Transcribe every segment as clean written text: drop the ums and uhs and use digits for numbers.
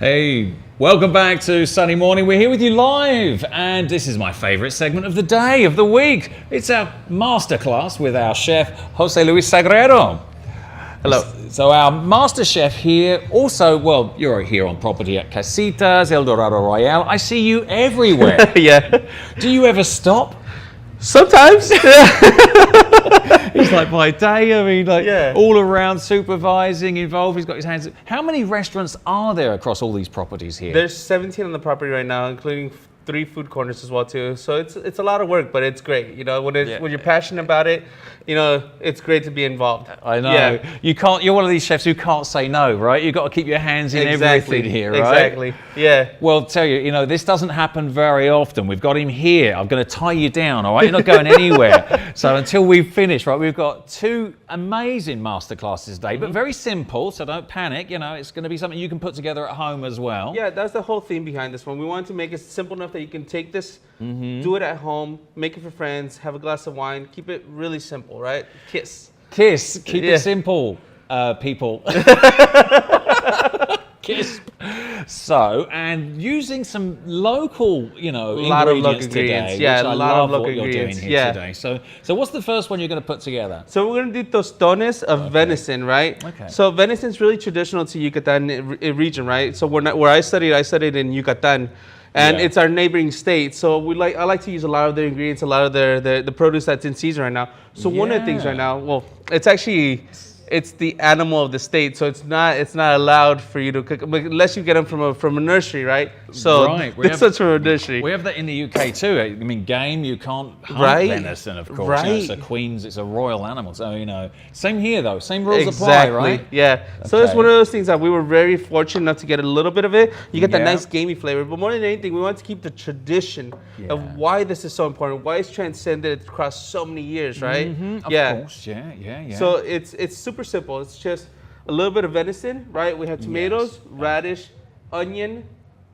Hey, welcome back to Sunday Morning. We're here with you live, and this is my favorite segment of the day, of the week. It's our masterclass with our chef, Jose Luis Sagrero. Hello. So our master chef here, also, well, you're here on property at Casitas, El Dorado Royale. I see you everywhere. Yeah. Do you ever stop? Sometimes. He's like by day, I mean, like Yeah. all around supervising, involved. He's got his hands. How many restaurants are there across all these properties here? There's 17 on the property right now, including 3 food corners as well too. So it's a lot of work, but it's great. You know, when you're passionate about it, you know, it's great to be involved. I know. Yeah. You can't. You're one of these chefs who can't say no, right? You've got to keep your hands in everything here, right? Exactly. Yeah. Well, tell you, you know, this doesn't happen very often. We've got him here. I'm going to tie you down, all right? You're not going anywhere. So until we've finished, right, we've got 2 amazing masterclasses today, but very simple, so don't panic. You know, it's going to be something you can put together at home as well. Yeah, that's the whole theme behind this one. We wanted to make it simple enough that you can take this, do it at home, make it for friends, have a glass of wine, keep it really simple, right? Kiss. Kiss. Keep it simple, people. Kiss. So, and using some local, you know, ingredients today. Yeah, which a lot of local what ingredients. You're doing here today. So what's the first one you're going to put together? So we're going to do tostones of venison, right? Okay. So venison is really traditional to Yucatan region, right? So where I studied in Yucatan. And it's our neighboring state, so I like to use a lot of their ingredients, a lot of the produce that's in season right now. So one of the things right now, well, it's the animal of the state, so it's not allowed for you to cook unless you get them from a nursery, right? So this is from a nursery. We have that in the UK too. I mean, game, you can't hunt venison, of course. You know, it's a royal animal. So, you know, same here though. Same rules apply, right? Yeah. So it's one of those things that we were very fortunate enough to get a little bit of it. You get that nice gamey flavor, but more than anything, we want to keep the tradition of why this is so important, why it's transcended across so many years, right? Of course, yeah. So it's super simple. It's just a little bit of venison, right? We have tomatoes, radish, onion,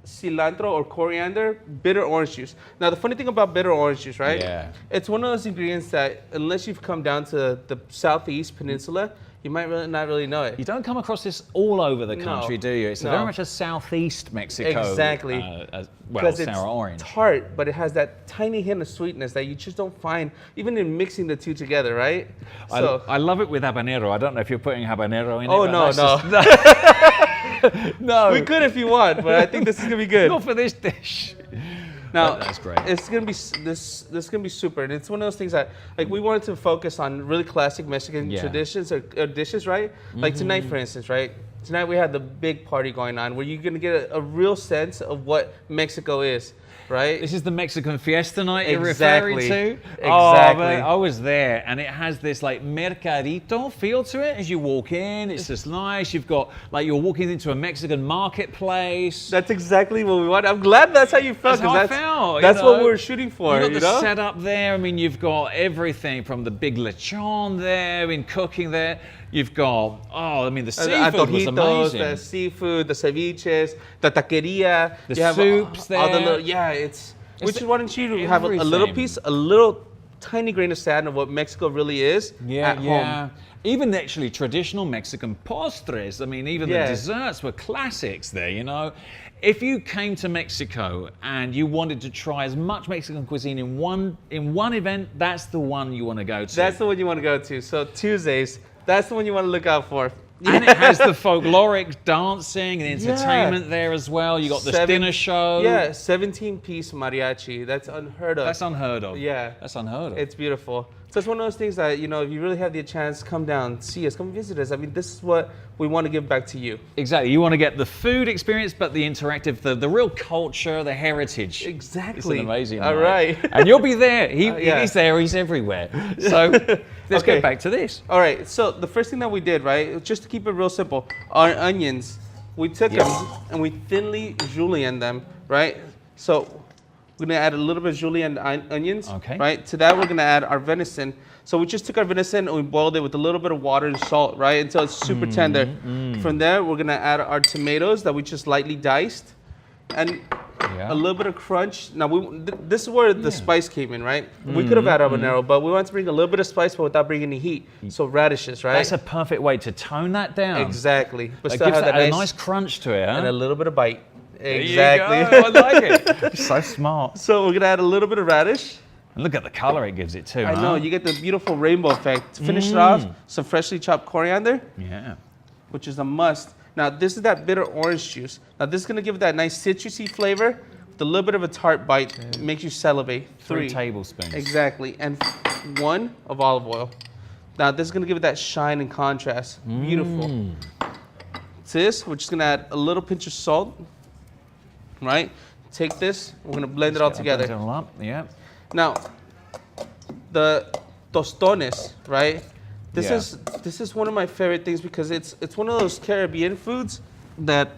cilantro or coriander, bitter orange juice. Now the funny thing about bitter orange juice, right? Yeah. It's one of those ingredients that unless you've come down to the southeast peninsula, you might not really know it. You don't come across this all over the country, do you? It's very much a southeast Mexico. Exactly. Well, sour orange. It's tart, but it has that tiny hint of sweetness that you just don't find even in mixing the two together, right? So I love it with habanero. I don't know if you're putting habanero in it. Oh, no. No. We could if you want, but I think this is gonna be good. Not for this dish. Now, that's great. It's gonna be this is gonna be super, and it's one of those things that like we wanted to focus on really classic Mexican traditions or dishes, right? Like tonight, for instance, right? Tonight we had the big party going on where you're gonna get a real sense of what Mexico is. Right? This is the Mexican fiesta night you're referring to? Exactly. Oh, man, I was there, and it has this like mercadito feel to it as you walk in. It's just nice. You've got like you're walking into a Mexican marketplace. That's exactly what we want. I'm glad that's how you felt. That's how I felt. That's what we were shooting for. You've got the setup there. I mean, you've got everything from the big lechon there in cooking there. You've got, the seafood was amazing. The seafood, the ceviches, the taqueria. The soups there. All the little, we just wanted you to have a little piece, a little tiny grain of sand of what Mexico really is at home. Even actually traditional Mexican postres. I mean, even the desserts were classics there, you know. If you came to Mexico and you wanted to try as much Mexican cuisine in one event, that's the one you want to go to. That's the one you want to go to. So Tuesdays, that's the one you want to look out for. And it has the folkloric dancing and entertainment there as well. You got the dinner show. Yeah, 17-piece mariachi. That's unheard of. That's unheard of. Yeah. That's unheard of. It's beautiful. So it's one of those things that, you know, if you really have the chance, come down, see us, come visit us. I mean, this is what we want to give back to you. Exactly. You want to get the food experience, but the interactive, the real culture, the heritage. Exactly. It's an amazing All right. And you'll be there. He's there. He's everywhere. So let's get back to this. All right. So the first thing that we did, right, just to keep it real simple, our onions, we took them and we thinly julienne them, right? So we're gonna add a little bit of julienne onions, right? To that, we're gonna add our venison. So we just took our venison and we boiled it with a little bit of water and salt, right? Until it's super tender. From there, we're gonna add our tomatoes that we just lightly diced. And Yeah. a little bit of crunch. Now, this is where the spice came in, right? We could have added habanero, but we wanted to bring a little bit of spice, but without bringing any heat. So radishes, right? That's a perfect way to tone that down. Exactly. But It still gives have that that a nice crunch to it, huh? and a little bit of bite. Exactly. Exactly. I like it. So smart. So we're gonna add a little bit of radish. And look at the color it gives it too. I know, you get the beautiful rainbow effect. To finish it off, some freshly chopped coriander, Yeah. which is a must. Now, this is that bitter orange juice. Now, this is gonna give it that nice citrusy flavor with a little bit of a tart bite. Makes you salivate. 3 tablespoons. Exactly. And 1 of olive oil. Now, this is gonna give it that shine and contrast. Beautiful. To this, we're just gonna add a little pinch of salt. Right? Take this, we're gonna blend it all together. Blend it all up. Yeah. Now, the tostones, right? This is one of my favorite things because it's one of those Caribbean foods that,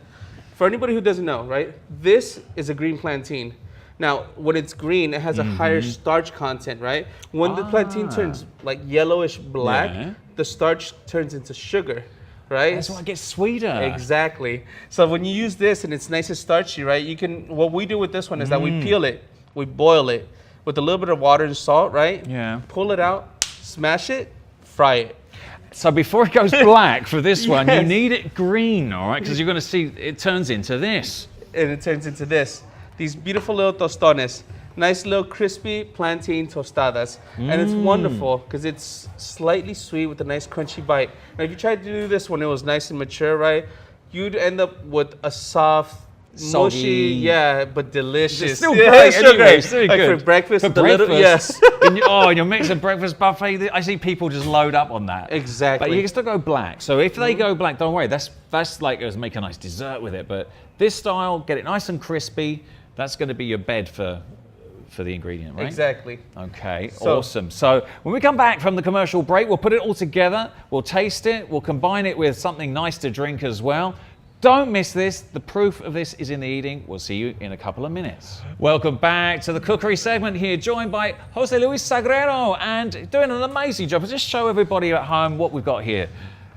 for anybody who doesn't know, right? This is a green plantain. Now, when it's green, it has a higher starch content, right? When the plantain turns like yellowish black, the starch turns into sugar, right? That's why it gets sweeter. Exactly. So when you use this and it's nice and starchy, right? You can. What we do with this one is that we peel it, we boil it with a little bit of water and salt, right? Yeah. Pull it out, smash it, fry it. So before it goes black for this one, you need it green, all right? Because you're going to see it turns into this. And it turns into this. These beautiful little tostones. Nice little crispy plantain tostadas. And it's wonderful because it's slightly sweet with a nice crunchy bite. Now, if you tried to do this when it was nice and mature, right, you'd end up with a soft, Soggy. mushy, but delicious. It's still great still anyway, great. still Like good. for breakfast. For the little- breakfast. yes. In your mix of breakfast buffet, I see people just load up on that. Exactly. But you can still go black. So if they go black, don't worry. That's like us make a nice dessert with it. But this style, get it nice and crispy. That's going to be your bed for the ingredient, right? Exactly. Okay, So- awesome. So when we come back from the commercial break, we'll put it all together. We'll taste it. We'll combine it with something nice to drink as well. Don't miss this. The proof of this is in the eating. We'll see you in a couple of minutes. Welcome back to the cookery segment here, joined by Jose Luis Sagrero, and doing an amazing job. Just show everybody at home what we've got here.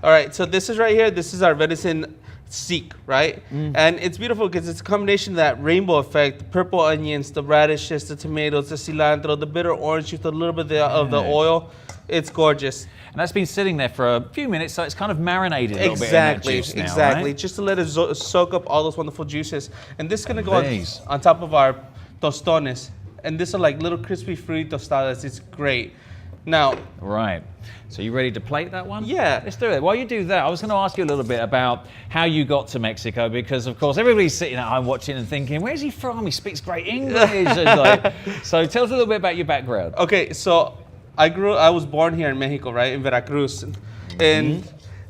All right, so this is right here. This is our venison seek, right? And it's beautiful because it's a combination of that rainbow effect, the purple onions, the radishes, the tomatoes, the cilantro, the bitter orange juice, a little bit of the oil. It's gorgeous. And that's been sitting there for a few minutes, so it's kind of marinated a little bit in Exactly, that juice now, exactly. right? Just to let it soak up all those wonderful juices. And this is gonna go These. on top of our tostones. And these are like little crispy fruity tostadas. It's great. Now, Right. So you ready to plate that one? Yeah. Let's do it. While you do that, I was going to ask you a little bit about how you got to Mexico, because of course everybody's sitting at home watching and thinking, where's he from? He speaks great English. And so tell us a little bit about your background. okay, so I was born here in Mexico, right, in Veracruz, and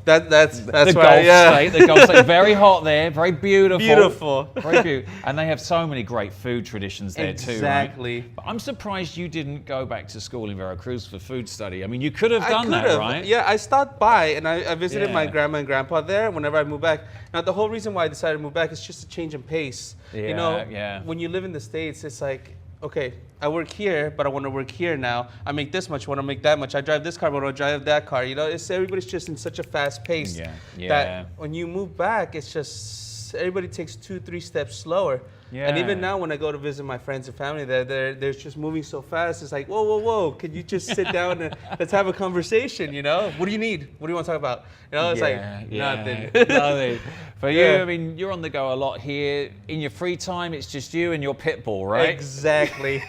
that's The why, Gulf yeah. State, the Gulf State, very hot there, very beautiful. Beautiful. Very beautiful. And they have so many great food traditions there too, right? Exactly. But I'm surprised you didn't go back to school in Veracruz for food study. I mean, you could have I done that, could've. right? Yeah, I stopped by and I visited my Yeah. grandma and grandpa there whenever I moved back. Now, the whole reason why I decided to move back is just a change in pace. You know, Yeah. when you live in the States, it's like, okay, I work here, but I want to work here now. I make this much, want to make that much. I drive this car, but I want to drive that car. You know, everybody's just in such a fast pace Yeah. that when you move back, it's just everybody takes 2-3 steps slower. And even Yeah. now, when I go to visit my friends and family, they're just moving so fast. It's like, whoa, can you just sit down and let's have a conversation? You know, what do you need? What do you want to talk about? You know, it's like nothing. Nothing. For you, Yeah. I mean, you're on the go a lot here. In your free time, it's just you and your pit bull, right? Exactly.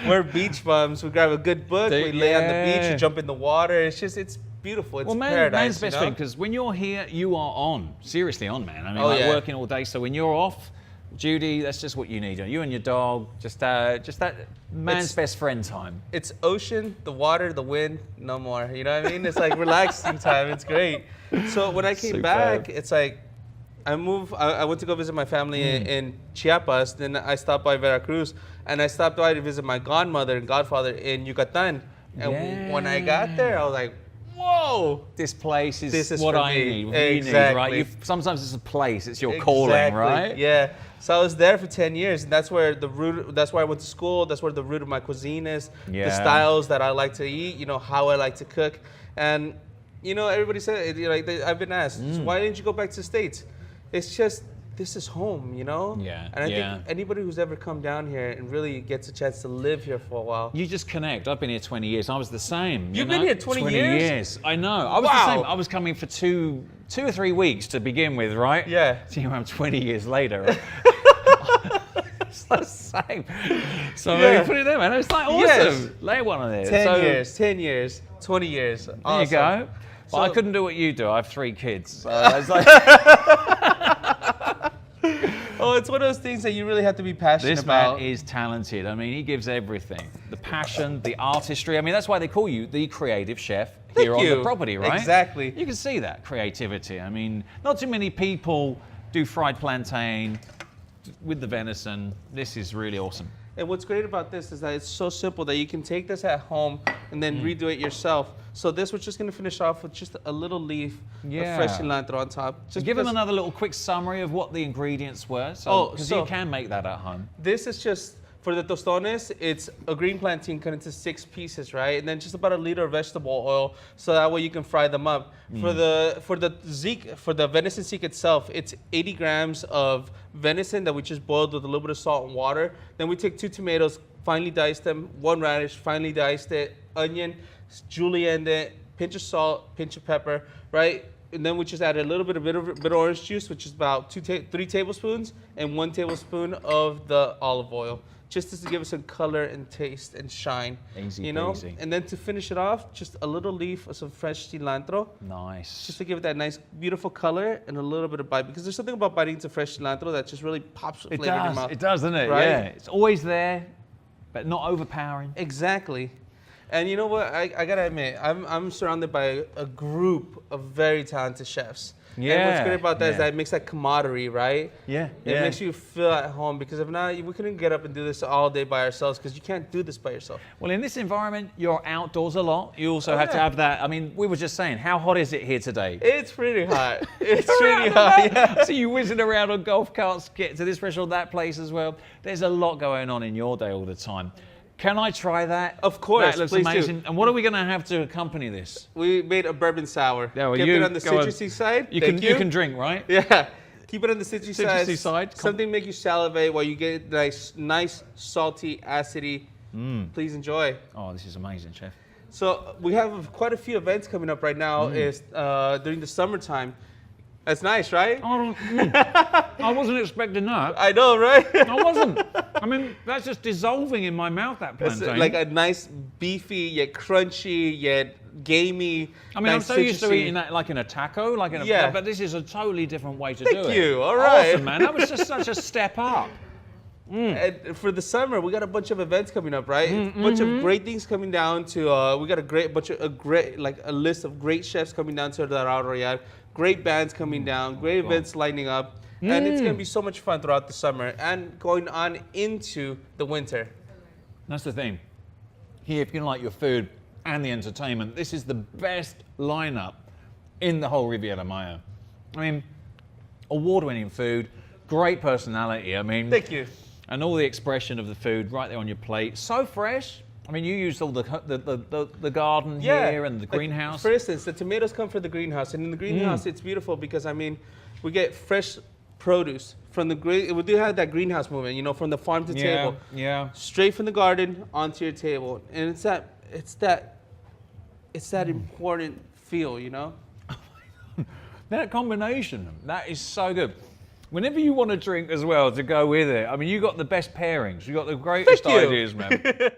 We're beach bums. We grab a good book. Dude, We lay on the beach. yeah. We jump in the water. It's beautiful. It's paradise. man's best you know? friend, because when you're here, you are on. Seriously on, man. I mean, Oh, like yeah. working all day. So when you're off, Judy, that's just what you need. You and your dog, just that man's It's- best friend time. It's ocean, the water, the wind, no more. You know what I mean? It's like relaxing time. It's great. So when I came Superb. back, it's like I went to go visit my family in Chiapas. Then I stopped by Veracruz, and I stopped by to visit my godmother and godfather in Yucatan. And when I got there, I was like, whoa. This place is, This is what for I me. need. What you need, right? Exactly. Sometimes it's a place. It's your calling, Exactly, right? Yeah. So I was there for 10 years, and that's where that's where I went to school. That's where the root of my cuisine is. Yeah. The styles that I like to eat, you know, how I like to cook. And, you know, everybody said, you know, like I've been asked, so why didn't you go back to the States? It's just, this is home, you know? Yeah, And I yeah. think anybody who's ever come down here and really gets a chance to live here for a while. You just connect. I've been here 20 years. I was the same. You've been here 20 years? I know. I was the same. I was coming for two or 3 weeks to begin with, right? Yeah. So here I am 20 years later. It's the same. So Yeah. put it there, man. It's like awesome. Yes. Lay one on there. 10 years, 20 years. There Awesome. you go. But I So- couldn't do what you do. I have 3 kids. So it's like, Oh, it's one of those things that you really have to be passionate this about. man is talented. I mean, he gives everything. The passion, the artistry. I mean, that's why they call you the creative chef here on the you. property, right? Exactly. You can see that creativity. I mean, not too many people do fried plantain with the venison. This is really awesome. And what's great about this is that it's so simple that you can take this at home and then redo it yourself. So this we're just going to finish off with just a little leaf of fresh cilantro on top. Just Give them because another little quick summary of what the ingredients were. Oh, Because so- you can make that at home. This is just, for the tostones, it's a green plantain cut into 6 pieces, right? And then just about a liter of vegetable oil, so that way you can fry them up. For the venison Zeke itself, it's 80 grams of venison that we just boiled with a little bit of salt and water. Then we take 2 tomatoes, finely diced them, 1 radish, finely diced it, onion, julienne it, pinch of salt, pinch of pepper, right? And then we just add a little bit of bitter orange juice, which is about 3 tablespoons, and 1 tablespoon of the olive oil, just to give it some color and taste and shine. Easy you know. peasy. And then to finish it off, just a little leaf of some fresh cilantro, Nice. just to give it that nice, beautiful color and a little bit of bite. Because there's something about biting into fresh cilantro that just really pops the It flavor in your does. mouth. It does, doesn't it? Right? Yeah. It's always there, but not overpowering. Exactly. And you know what? I gotta admit, I'm surrounded by a group of very talented chefs. And what's Yeah, great about that is yeah. that it makes that camaraderie, right? Yeah. It makes you feel at home, because if not, we couldn't get up and do this all day by ourselves, because you can't do this by yourself. Well, in this environment, you're outdoors a lot. You also have to yeah. have that. I mean, we were just saying, how hot is it here today? It's pretty hot. It's pretty hot. Yeah. So you whizzing around on golf carts, get to this restaurant, that place as well. There's a lot going on in your day all the time. Can I try that? Of course, That looks please do. amazing. And what are we going to have to accompany this? We made a bourbon sour. Yeah, well, Kept you it on the go on. citrusy side. You Thank can drink, right? Yeah. Keep it on the citrusy Citrusy side. side. Something make you salivate while you get nice, salty, acidy. Please enjoy. Oh, this is amazing, chef. So we have quite a few events coming up right now. Is during the summertime. That's nice, right? Oh, I wasn't expecting that. I know, right? I wasn't. I mean, that's just dissolving in my mouth, that It's plantain. like a nice beefy, yet crunchy, yet gamey. I mean, I'm nice so used to citrusy. eating that like in a taco, like in a, Yeah. but this is a totally different way to do it. Thank you. All right. Awesome, man. That was just such a step up. And for the summer, we got a bunch of events coming up, right? A bunch of great things coming down to. We got a list of great chefs coming down to the Dorado Royale. Great bands coming down. Great events lining up, and it's gonna be so much fun throughout the summer and going on into the winter. That's the thing. Here, if you like your food and the entertainment, this is the best lineup in the whole Riviera Maya. I mean, award-winning food, great personality. I mean, Thank you. And all the expression of the food right there on your plate. So fresh. I mean, you used all the garden here and the like, greenhouse. For instance, the tomatoes come from the greenhouse, and in the greenhouse, it's beautiful because I mean, we get fresh produce from the we do have that greenhouse movement, you know, from the farm to table. Yeah. Straight from the garden onto your table, and it's that important feel, you know. That combination, that is so good. Whenever you want a drink as well to go with it, I mean, you got the best pairings. You got the greatest Thank you. ideas, man.